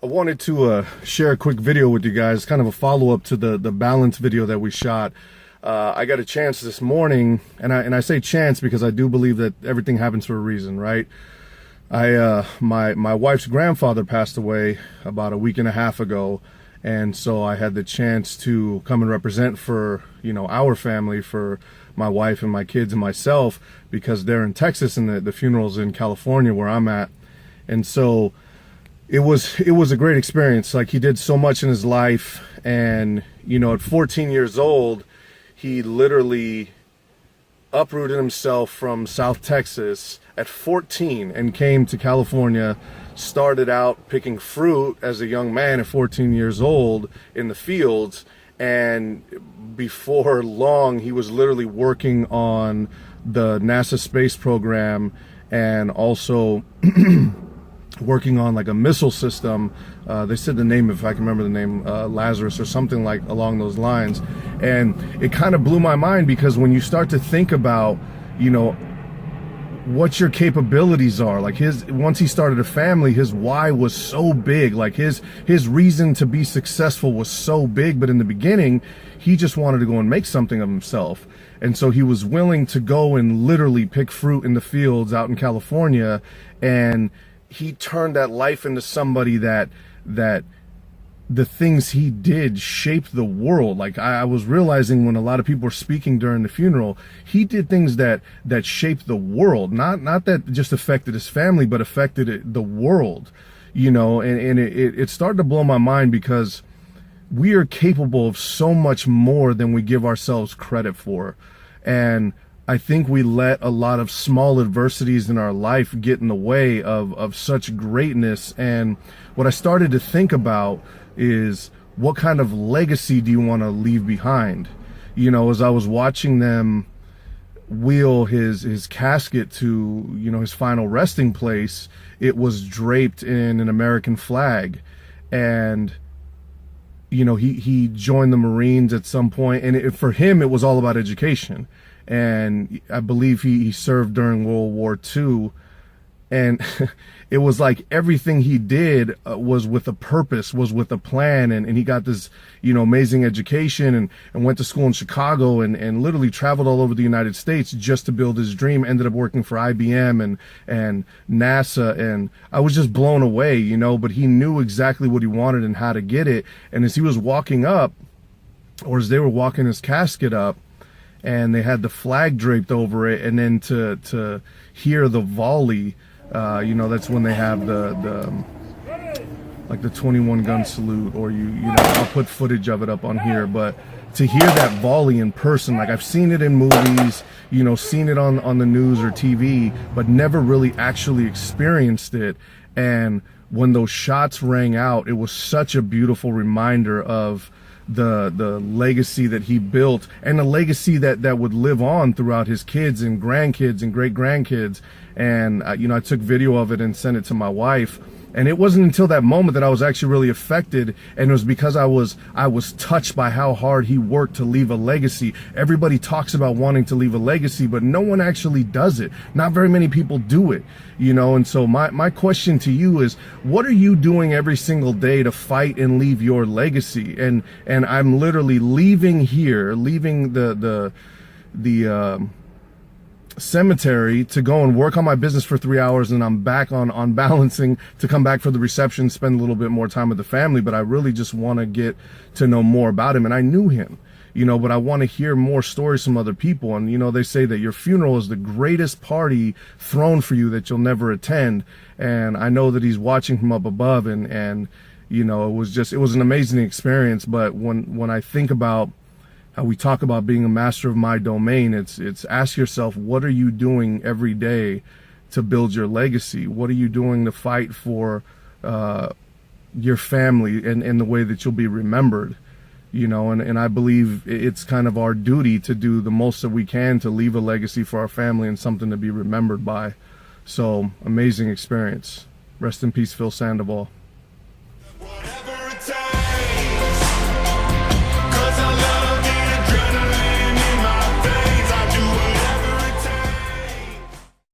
I wanted to share a quick video with you guys, kind of a follow-up to the balance video that we shot. I got a chance this morning, and I say chance because I do believe that everything happens for a reason, right? My wife's grandfather passed away about a week and a half ago, and so I had the chance to come and represent for, our family, for my wife and my kids and myself, because they're in Texas and the funeral's in California where I'm at. And so it was a great experience. Like, he did so much in his life, and at 14 years old, he literally uprooted himself from South Texas at 14 and came to California. Started out picking fruit as a young man at 14 years old in the fields, and before long he was literally working on the NASA space program, and also working on like a missile system. They said the name, if I can remember the name, Lazarus or something like along those lines. And it kind of blew my mind, because when you start to think about, what your capabilities are, like once he started a family, his why was so big, like his reason to be successful was so big. But in the beginning, he just wanted to go and make something of himself. And so he was willing to go and literally pick fruit in the fields out in California, and he turned that life into somebody that the things he did shaped the world. Like, I was realizing when a lot of people were speaking during the funeral, he did things that shaped the world. Not that just affected his family, but affected the world, and it started to blow my mind, because we are capable of so much more than we give ourselves credit for. And I think we let a lot of small adversities in our life get in the way of such greatness. And what I started to think about is, what kind of legacy do you want to leave behind? As I was watching them wheel his casket to, his final resting place, it was draped in an American flag. And he joined the Marines at some point, and for him it was all about education. And I believe he served during World War II, and it was like everything he did was with a purpose, was with a plan. And he got this, amazing education, and went to school in Chicago, and literally traveled all over the United States just to build his dream. Ended up working for IBM and NASA, and I was just blown away, but he knew exactly what he wanted and how to get it. And as he was walking up, or as they were walking his casket up, and they had the flag draped over it, and then to hear the volley, that's when they have the 21 gun salute, or I'll put footage of it up on here. But to hear that volley in person, like, I've seen it in movies, seen it on the news or TV, but never really actually experienced it. And when those shots rang out, it was such a beautiful reminder of the legacy that he built, and the legacy that would live on throughout his kids and grandkids and great grandkids. And I took video of it and sent it to my wife. And it wasn't until that moment that I was actually really affected, and it was because I was touched by how hard he worked to leave a legacy. Everybody talks about wanting to leave a legacy, but no one actually does it. Not very many people do it, and so my question to you is, what are you doing every single day to fight and leave your legacy? And I'm literally leaving the cemetery to go and work on my business for 3 hours, and I'm back on balancing to come back for the reception, spend a little bit more time with the family. But I really just want to get to know more about him. And I knew him, but I want to hear more stories from other people. And they say that your funeral is the greatest party thrown for you that you'll never attend. And I know that he's watching from up above, and it was an amazing experience. But when I think about how we talk about being a master of my domain, it's ask yourself, what are you doing every day to build your legacy? What are you doing to fight for your family and the way that you'll be remembered? And I believe it's kind of our duty to do the most that we can to leave a legacy for our family and something to be remembered by. So, amazing experience. Rest in peace, Phil Sandoval.